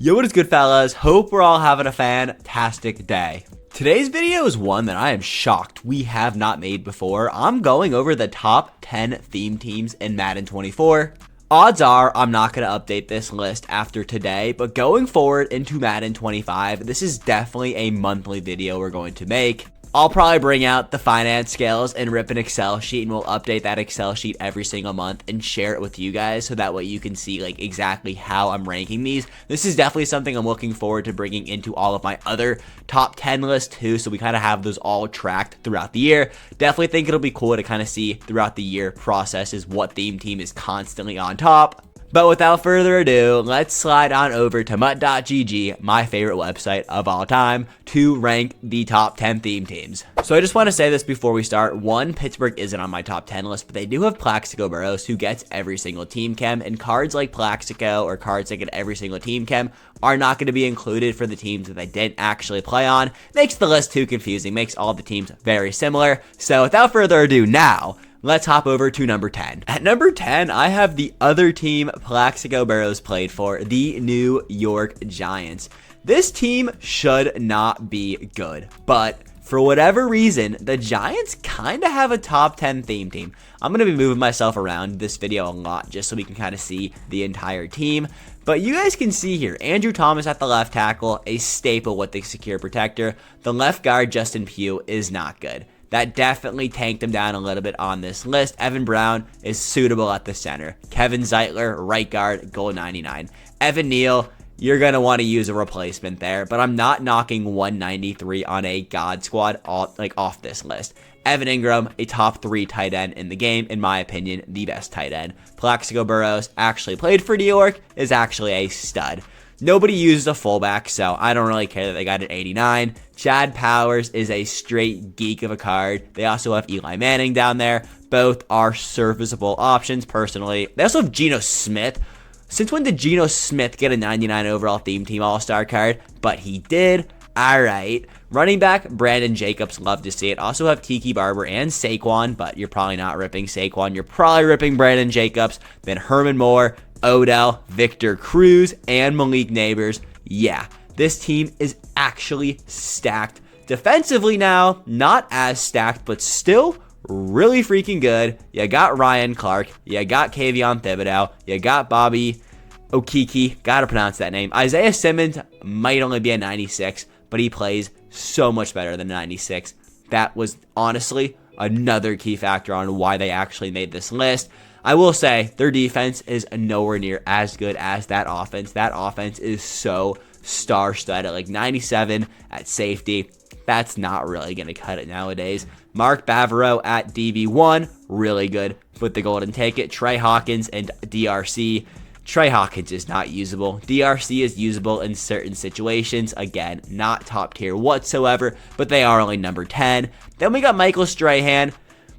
Yo, what is good, fellas? Hope we're all having a fantastic day. Today's video is one that I am shocked we have not made before. I'm going over the top 10 theme teams in Madden 24. Odds are I'm not going to update this list after today, but going forward into Madden 25, this is definitely a monthly video we're going to make. I'll probably bring out the finance scales and rip an Excel sheet, and we'll update that Excel sheet every single month and share it with you guys so that way you can see like exactly how I'm ranking these. This is definitely something I'm looking forward to bringing into all of my other top 10 lists too, so we kind of have those all tracked throughout the year. Definitely think it'll be cool to kind of see throughout the year processes what theme team is constantly on top. But without further ado, let's slide on over to mutt.gg, my favorite website of all time, to rank the top 10 theme teams. So I just want to say this before we start. One, Pittsburgh isn't on my top 10 list, but they do have Plaxico Burress, who gets every single team chem, and cards like Plaxico or cards that get every single team chem are not going to be included for the teams that they didn't actually play on. Makes the list too confusing, makes all the teams very similar. So without further ado, now let's hop over to number 10. At number 10, I have the other team Plaxico Burress played for, the New York Giants. This team should not be good, but for whatever reason, the Giants kind of have a top 10 theme team. I'm going to be moving myself around this video a lot just so we can kind of see the entire team. But you guys can see here, Andrew Thomas at the left tackle, a staple with the secure protector. The left guard, Justin Pugh, is not good. That definitely tanked him down a little bit on this list. Evan Brown is suitable at the center. Kevin Zeitler, right guard, goal 99. Evan Neal, you're going to want to use a replacement there, but I'm not knocking 193 on a God squad off this list. Evan Ingram, a top 3 tight end in the game, in my opinion, the best tight end. Plaxico Burress actually played for New York, is actually a stud. Nobody uses a fullback, so I don't really care that they got an 89. Chad Powers is a straight geek of a card. They also have Eli Manning down there. Both are serviceable options, personally. They also have Geno Smith. Since when did Geno Smith get a 99 overall theme team all-star card? But he did. All right. Running back, Brandon Jacobs. Love to see it. Also have Tiki Barber and Saquon, but you're probably not ripping Saquon. You're probably ripping Brandon Jacobs. Then Herman Moore, Odell, Victor Cruz, and Malik Neighbors. Yeah, this team is actually stacked. Defensively now, not as stacked, but still really freaking good. You got Ryan Clark, you got Kayvon Thibodeau, you got Bobby Okeke, gotta pronounce that name. Isaiah Simmons might only be a 96, but he plays so much better than 96. That was honestly another key factor on why they actually made this list. I will say their defense is nowhere near as good as that offense. That offense is so star-studded, like 97 at safety. That's not really going to cut it nowadays. Mark Bavaro at DB1, really good with the golden ticket. Trey Hawkins and DRC. Trey Hawkins is not usable. DRC is usable in certain situations. Again, not top tier whatsoever, but they are only number 10. Then we got Michael Strahan,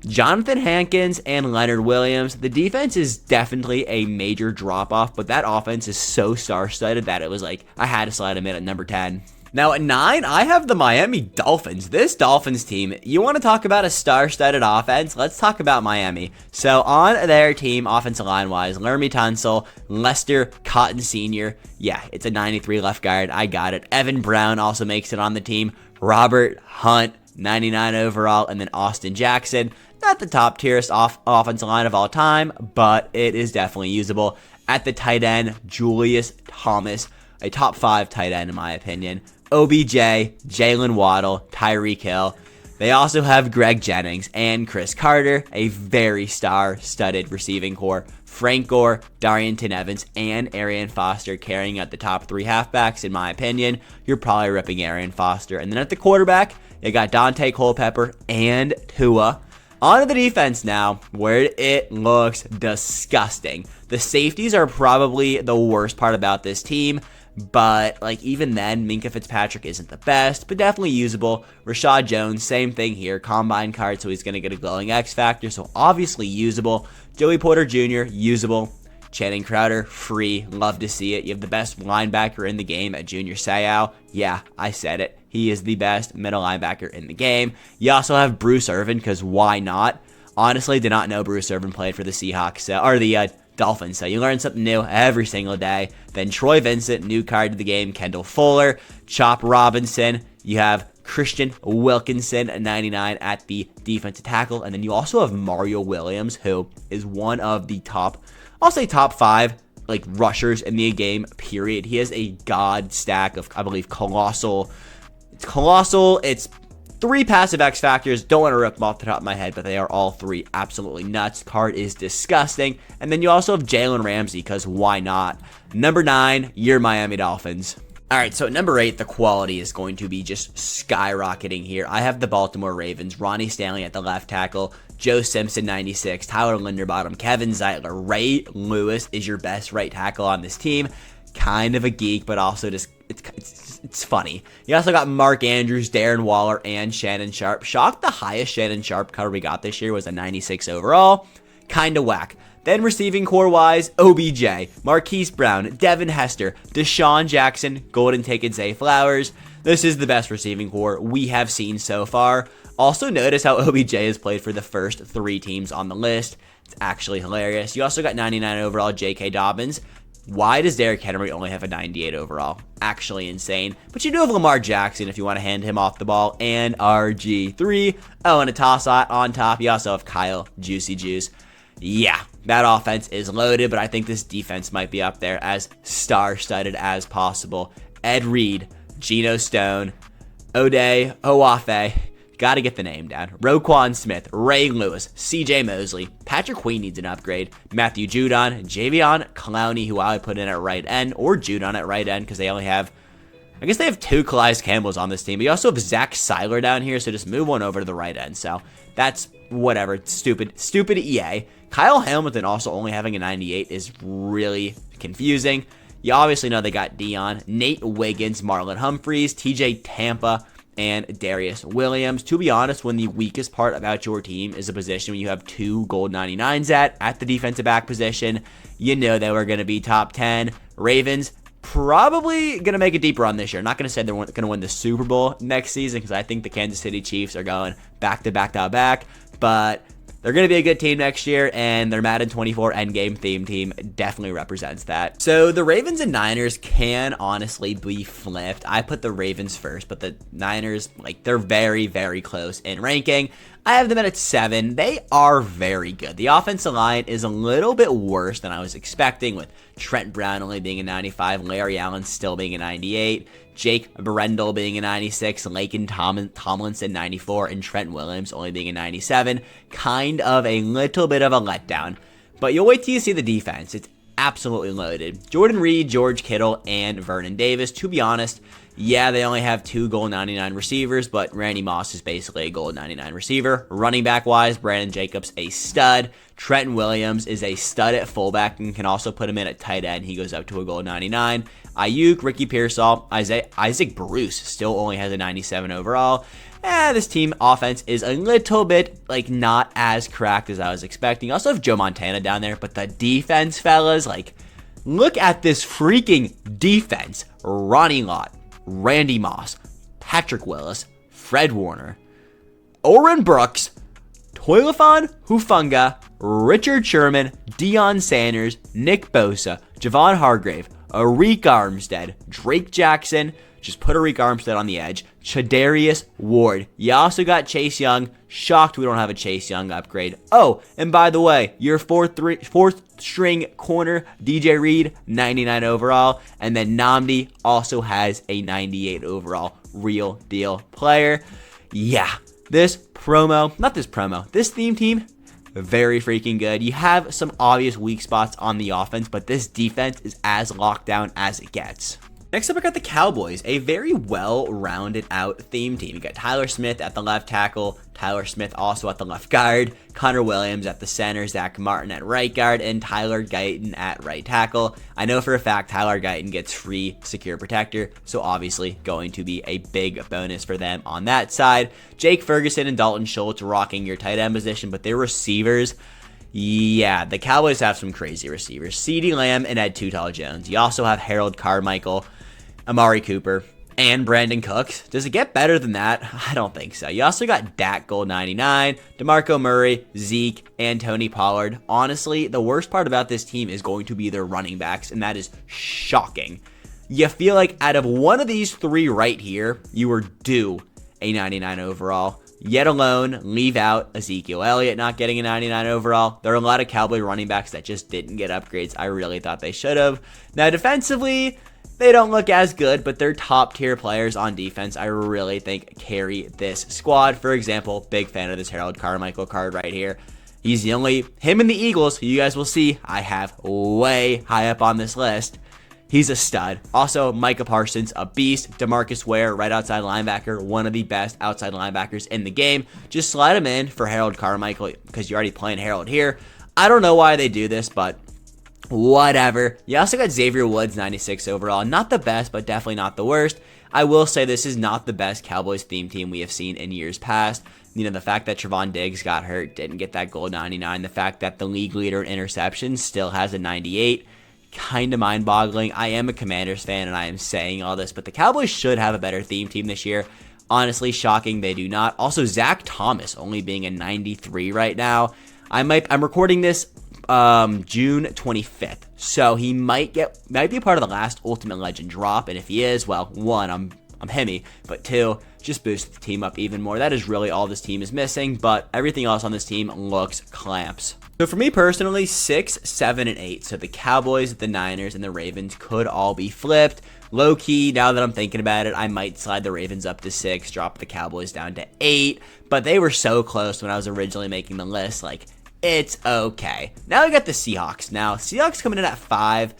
Jonathan Hankins, and Leonard Williams. The defense is definitely a major drop-off, but that offense is so star-studded that it was like I had to slide him in at number 10. Now at 9, I have the Miami Dolphins. This Dolphins team, you want to talk about a star-studded offense? Let's talk about Miami. So on their team, offensive line-wise, Laramie Tunsil, Lester Cotton Sr. Yeah, it's a 93 left guard. I got it. Evan Brown also makes it on the team. Robert Hunt, 99 overall, and then Austin Jackson. Not the top tierest offensive line of all time, but it is definitely usable. At the tight end, Julius Thomas, a top 5 tight end in my opinion. OBJ, Jalen Waddle, Tyreek Hill. They also have Greg Jennings and Chris Carter, a very star-studded receiving core. Frank Gore, Darrington Evans, and Arian Foster carrying out the top 3 halfbacks in my opinion. You're probably ripping Arian Foster. And then at the quarterback, you got Dante Culpepper and Tua. On to the defense now, where it looks disgusting. The safeties are probably the worst part about this team, but like even then, Minkah Fitzpatrick isn't the best, but definitely usable. Rashad Jones, same thing here, combine card, so he's going to get a glowing X factor, so obviously usable. Joey Porter Jr., usable. Channing Crowder, free. Love to see it. You have the best linebacker in the game at Junior Seau. Yeah, I said it. He is the best middle linebacker in the game. You also have Bruce Irvin, because why not? Honestly, did not know Bruce Irvin played for the Seahawks, or the Dolphins. So you learn something new every single day. Then Troy Vincent, new card to the game. Kendall Fuller, Chop Robinson. You have Christian Wilkinson, 99 at the defensive tackle. And then you also have Mario Williams, who is one of the top, I'll say top 5 like rushers in the game, period. He has a god stack of, I believe, colossal. It's 3 passive X factors. Don't want to rip them off the top of my head, but they are all 3 absolutely nuts. Card is disgusting. And then you also have Jalen Ramsey, because why not? Number 9, your Miami Dolphins. All right, so at number 8, the quality is going to be just skyrocketing here. I have the Baltimore Ravens, Ronnie Stanley at the left tackle, Joe Simpson, 96, Tyler Linderbaum, Kevin Zeitler. Ray Lewis is your best right tackle on this team. Kind of a geek, but also just it's funny. You also got Mark Andrews, Darren Waller, and Shannon Sharp. Shocked the highest Shannon Sharp card we got this year was a 96 overall. Kind of whack. Then receiving core-wise, OBJ, Marquise Brown, Devin Hester, Deshaun Jackson, Golden Tate and Zay Flowers. This is the best receiving core we have seen so far. Also notice how OBJ has played for the first 3 teams on the list. It's actually hilarious. You also got 99 overall J.K. Dobbins. Why does Derrick Henry only have a 98 overall? Actually insane. But you do have Lamar Jackson if you want to hand him off the ball, and RG3. Oh, and a toss on top. You also have Kyle Juicy Juice. Yeah, that offense is loaded, but I think this defense might be up there as star-studded as possible. Ed Reed, Geno Stone, Ode Owafe, gotta get the name down, Roquan Smith, Ray Lewis, CJ Mosley, Patrick Queen needs an upgrade, Matthew Judon, Javion Clowney, who I would put in at right end, or Judon at right end, because they only have, I guess they have 2 Calais Campbells on this team, but you also have Zach Seiler down here, so just move one over to the right end. So that's whatever. It's stupid EA. Kyle Hamilton also only having a 98 is really confusing. You obviously know they got Dion, Nate Wiggins, Marlon Humphreys, TJ Tampa, and Darius Williams. To be honest, when the weakest part about your team is a position when you have 2 gold 99s at the defensive back position, you know they were going to be top 10. Ravens, probably going to make a deep run this year. Not going to say they're going to win the Super Bowl next season, because I think the Kansas City Chiefs are going back to back, but they're going to be a good team next year, and their Madden 24 endgame theme team definitely represents that. So the Ravens and Niners can honestly be flipped. I put the Ravens first, but the Niners, like, they're very, very close in ranking. I have them at 7. They are very good. The offensive line is a little bit worse than I was expecting, with Trent Brown only being a 95, Larry Allen still being a 98, Jake Brendel being a 96, Laken Tomlinson 94, and Trent Williams only being a 97. Kind of a little bit of a letdown. But you'll wait till you see the defense. It's absolutely loaded. Jordan Reed, George Kittle, and Vernon Davis. To be honest, yeah, they only have 2 gold 99 receivers, but Randy Moss is basically a gold 99 receiver. Running back wise, Brandon Jacobs a stud. Trenton Williams is a stud at fullback and can also put him in at tight end. He goes up to a gold 99. Ayuk, Ricky Pearsall, Isaac Bruce still only has a 97 overall. This team offense is a little bit, like, not as cracked as I was expecting. You also have Joe Montana down there, but the defense, fellas, like, look at this freaking defense. Ronnie Lott, Randy Moss, Patrick Willis, Fred Warner, Oren Brooks, Toilafon Hufanga, Richard Sherman, Deion Sanders, Nick Bosa, Javon Hargrave, Arik Armstead, Drake Jackson, just put Arik Armstead on the edge, Chadarius Ward. You also got Chase Young. Shocked we don't have a Chase Young upgrade. Oh, and by the way, your fourth string corner, DJ Reed, 99 overall. And then Nnamdi also has a 98 overall. Real deal player. Yeah, this theme team, very freaking good. You have some obvious weak spots on the offense, but this defense is as locked down as it gets. Next up, I got the Cowboys, a very well-rounded out theme team. You got Tyler Smith at the left tackle, Tyler Smith also at the left guard, Connor Williams at the center, Zach Martin at right guard, and Tyler Guyton at right tackle. I know for a fact Tyler Guyton gets free secure protector, so obviously going to be a big bonus for them on that side. Jake Ferguson and Dalton Schultz rocking your tight end position, but their receivers, yeah, the Cowboys have some crazy receivers. CeeDee Lamb and Ed Too Tall Jones. You also have Harold Carmichael, Amari Cooper, and Brandon Cooks. Does it get better than that? I don't think so. You also got Dak Gold 99, DeMarco Murray, Zeke, and Tony Pollard. Honestly, the worst part about this team is going to be their running backs, and that is shocking. You feel like out of one of these three right here, you were due a 99 overall. Yet alone, leave out Ezekiel Elliott not getting a 99 overall. There are a lot of Cowboy running backs that just didn't get upgrades. I really thought they should have. Now, defensively, they don't look as good, but they're top tier players on defense. I really think carry this squad. For example, big fan of this Harold Carmichael card right here. He's the only, him and the Eagles, who you guys will see, I have way high up on this list. He's a stud. Also, Micah Parsons, a beast. DeMarcus Ware, right outside linebacker, one of the best outside linebackers in the game. Just slide him in for Harold Carmichael because you're already playing Harold here. I don't know why they do this, but whatever. You also got Xavier Woods, 96 overall. Not the best, but definitely not the worst. I will say this is not the best Cowboys theme team we have seen in years past. You know, the fact that Trevon Diggs got hurt, didn't get that gold 99. The fact that the league leader in interceptions still has a 98. Kind of mind-boggling. I am a Commanders fan, and I am saying all this, but the Cowboys should have a better theme team this year. Honestly, shocking they do not. Also, Zach Thomas only being a 93 right now. I'm recording this June 25th, so he might be a part of the last Ultimate Legend drop, and if he is, well, one, I'm himmy, but two, just boost the team up even more. That is really all this team is missing, but everything else on this team looks clamps. So for me personally, 6, 7, and 8. So the Cowboys, the Niners, and the Ravens could all be flipped. Low key, now that I'm thinking about it, I might slide the Ravens up to 6, drop the Cowboys down to 8. But they were so close when I was originally making the list. Like, it's okay. Now we got the Seahawks. Now, Seahawks coming in at 5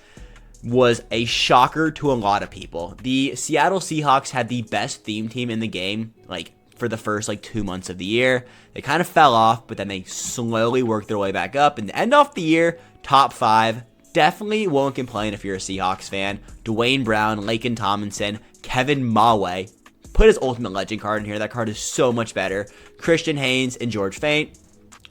was a shocker to a lot of people. The Seattle Seahawks had the best theme team in the game, like, for the first 2 months of the year. They kind of fell off, but then they slowly worked their way back up. And to end off the year, top 5. Definitely won't complain if you're a Seahawks fan. Dwayne Brown, Laken Tomlinson, Kevin Mawe. Put his Ultimate Legend card in here. That card is so much better. Christian Haynes and George Fant.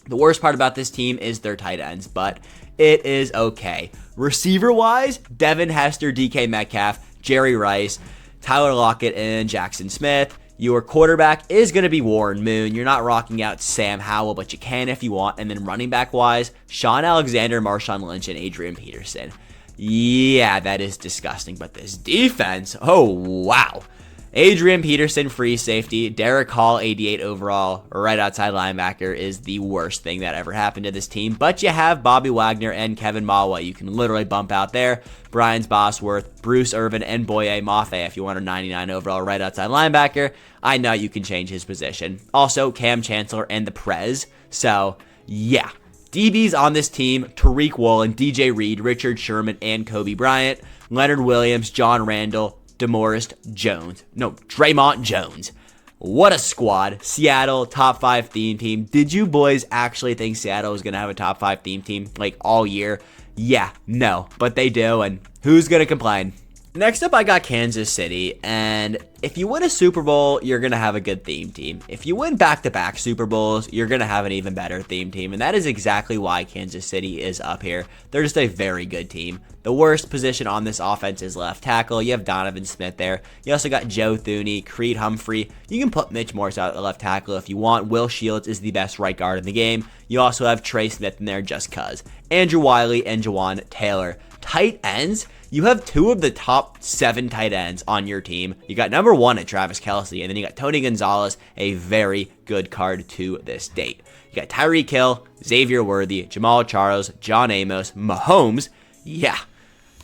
The worst part about this team is their tight ends, but it is okay. Receiver-wise, Devin Hester, DK Metcalf, Jerry Rice, Tyler Lockett, and Jackson Smith. Your quarterback is going to be Warren Moon. You're not rocking out Sam Howell, but you can if you want. And then running back-wise, Sean Alexander, Marshawn Lynch, and Adrian Peterson. Yeah, that is disgusting. But this defense, oh, wow. Adrian Peterson, free safety. Derek Hall, 88 overall, right outside linebacker, is the worst thing that ever happened to this team. But you have Bobby Wagner and Kevin Mawa. You can literally bump out there. Brian Bosworth, Bruce Irvin, and Boye Mafe if you want a 99 overall right outside linebacker. I know you can change his position. Also, Cam Chancellor and the Prez. So, yeah. DBs on this team, Tariq Woolen, DJ Reed, Richard Sherman, and Kobe Bryant. Leonard Williams, John Randall, Draymond Jones. What a squad. Seattle, top 5 theme team. Did you boys actually think Seattle was going to have a top 5 theme team all year? Yeah, no, but they do, and who's going to complain? Next up, I got Kansas City, and if you win a Super Bowl, you're going to have a good theme team. If you win back-to-back Super Bowls, you're going to have an even better theme team, and that is exactly why Kansas City is up here. They're just a very good team. The worst position on this offense is left tackle. You have Donovan Smith there. You also got Joe Thuney, Creed Humphrey. You can put Mitch Morse out at the left tackle if you want. Will Shields is the best right guard in the game. You also have Trey Smith in there just cuz. Andrew Wiley and Jawan Taylor. Tight ends, you have 2 of the top 7 tight ends on your team. You got number 1 at Travis Kelce, and then you got Tony Gonzalez, a very good card to this date. You got Tyreek Hill, Xavier Worthy, Jamal Charles, John Amos, Mahomes,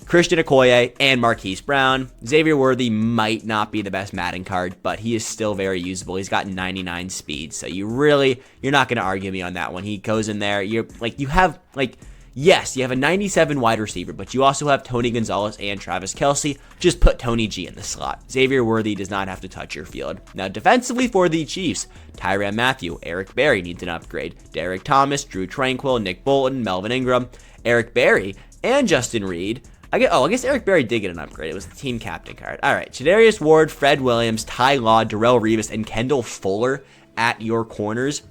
Christian Okoye, and Marquise Brown. Xavier Worthy might not be the best Madden card, but he is still very usable. He's got 99 speed, so you're not going to argue me on that one. He goes in there, yes, you have a 97 wide receiver, but you also have Tony Gonzalez and Travis Kelce. Just put Tony G in the slot. Xavier Worthy does not have to touch your field. Now, defensively for the Chiefs, Tyrann Mathieu, Eric Berry needs an upgrade. Derek Thomas, Drew Tranquill, Nick Bolton, Melvin Ingram, Eric Berry, and Justin Reed. I guess Eric Berry did get an upgrade. It was the team captain card. All right, Chadarius Ward, Fred Williams, Ty Law, Darrell Revis, and Kendall Fuller at your corners.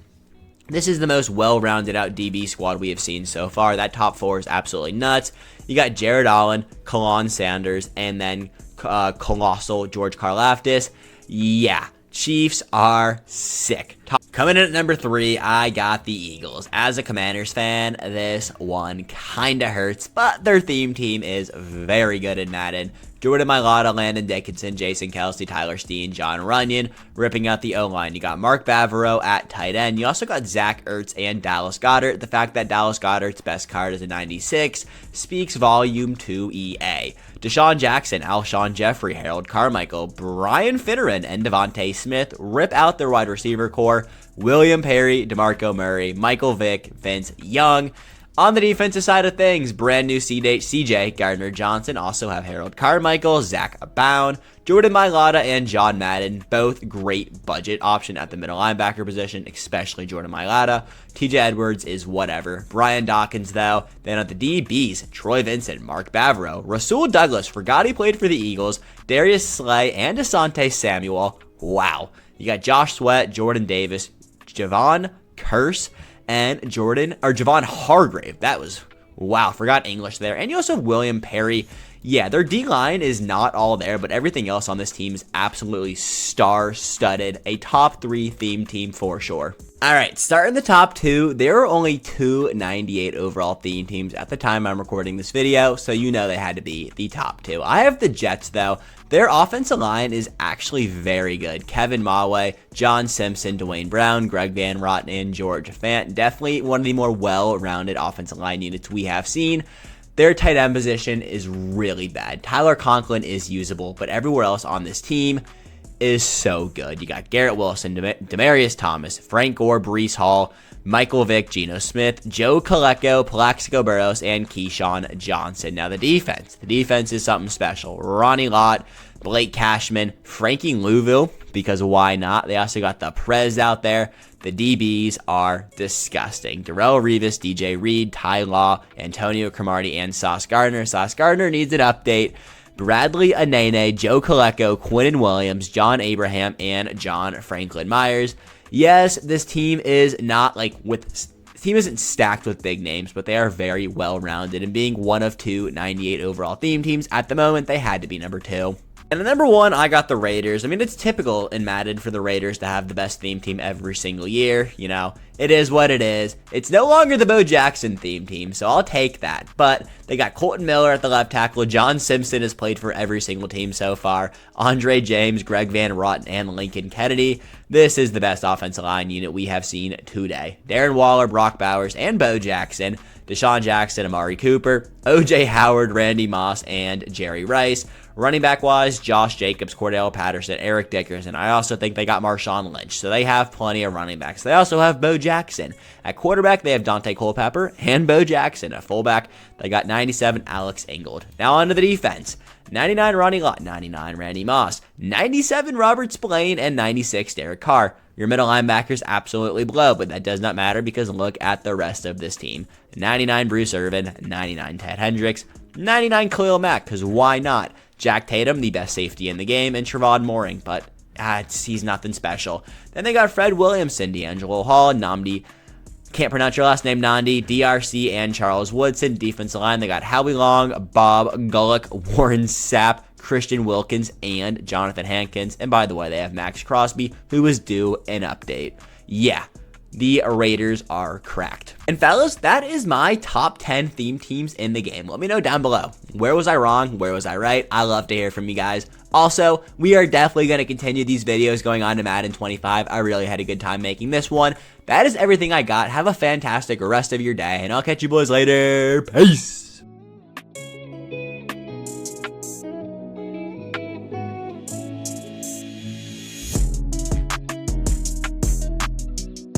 This is the most well-rounded out DB squad we have seen so far. That top 4 is absolutely nuts. You got Jared Allen, Kalon Sanders, and then colossal George Karlaftis. Yeah, Chiefs are sick. Coming in at number 3, I got the Eagles. As a Commanders fan, this one kinda hurts, but their theme team is very good in Madden. Jordan Mailata, Landon Dickinson, Jason Kelsey, Tyler Steen, John Runyon, ripping out the O-line. You got Mark Bavaro at tight end. You also got Zach Ertz and Dallas Goedert. The fact that Dallas Goedert's best card is a 96 speaks volume to EA. Deshaun Jackson, Alshon Jeffrey, Harold Carmichael, Brian Finneran, and Devontae Smith rip out their wide receiver core. William Perry, DeMarco Murray, Michael Vick, Vince Young. On the defensive side of things, brand new CJ Gardner-Johnson, also have Harold Carmichael, Zach Abound, Jordan Mailata, and John Madden, both great budget option at the middle linebacker position, especially Jordan Mailata. TJ Edwards is whatever. Brian Dawkins, though. Then at the DBs, Troy Vincent, Mark Bavaro, Rasul Douglas, forgot he played for the Eagles, Darius Slay, and Asante Samuel. Wow. You got Josh Sweat, Jordan Davis, Javon Curse, and Javon Hargrave. That was, wow, forgot English there. And you also have William Perry. Yeah, their D-line is not all there, but everything else on this team is absolutely star-studded. A top 3 theme team for sure. All right, starting the top 2, there are only 2 98 overall theme teams at the time I'm recording this video, so you know they had to be the top 2. I have the Jets, though. Their offensive line is actually very good. Kevin Mawe, John Simpson, Dwayne Brown, Greg Van Roten, and George Fant. Definitely one of the more well-rounded offensive line units we have seen. Their tight end position is really bad. Tyler Conklin is usable, but everywhere else on this team is so good. You got Garrett Wilson, Demaryius Thomas, Frank Gore, Breece Hall, Michael Vick, Geno Smith, Joe Colecco, Plaxico Burress, and Keyshawn Johnson. Now the defense. The defense is something special. Ronnie Lott, Blake Cashman, Frankie Louisville, because why not? They also got the Prez out there. The DBs are disgusting. Darrelle Revis, DJ Reed, Ty Law, Antonio Cromartie, and Sauce Gardner. Sauce Gardner needs an update. Bradley Anene, Joe Colecco, Quinnen Williams, John Abraham, and John Franklin Myers. Yes, this team is not team isn't stacked with big names, but they are very well-rounded, and being one of 2 98 overall theme teams at the moment, they had to be number 2. And the number 1, I got the Raiders. I mean, it's typical in Madden for the Raiders to have the best theme team every single year. You know, it is what it is. It's no longer the Bo Jackson theme team, so I'll take that. But they got Colton Miller at the left tackle. John Simpson has played for every single team so far. Andre James, Greg Van Roten, and Lincoln Kennedy. This is the best offensive line unit we have seen today. Darren Waller, Brock Bowers, and Bo Jackson. Deshaun Jackson, Amari Cooper, O.J. Howard, Randy Moss, and Jerry Rice. Running back-wise, Josh Jacobs, Cordell Patterson, Eric Dickerson. I also think they got Marshawn Lynch, so they have plenty of running backs. They also have Bo Jackson. At quarterback, they have Dante Culpepper and Bo Jackson. At fullback, they got 97 Alex Ingold. Now on to the defense. 99 Ronnie Lott, 99 Randy Moss, 97 Robert Spillane, and 96 Derek Carr. Your middle linebackers absolutely blow, but that does not matter because look at the rest of this team. 99 Bruce Irvin, 99 Ted Hendricks, 99 Khalil Mack, because why not? Jack Tatum, the best safety in the game, and Trevon Mooring, but he's nothing special. Then they got Fred Williamson, D'Angelo Hall, Nnamdi, can't pronounce your last name, Nandi, DRC, and Charles Woodson. Defensive line, they got Howie Long, Bob Gullick, Warren Sapp, Christian Wilkins, and Jonathan Hankins. And by the way, they have Max Crosby, who is due an update. Yeah, the Raiders are cracked. And fellas, that is my top 10 theme teams in the game. Let me know down below. Where was I wrong? Where was I right? I love to hear from you guys. Also, we are definitely going to continue these videos going on to Madden 25. I really had a good time making this one. That is everything I got. Have a fantastic rest of your day, and I'll catch you boys later. Peace!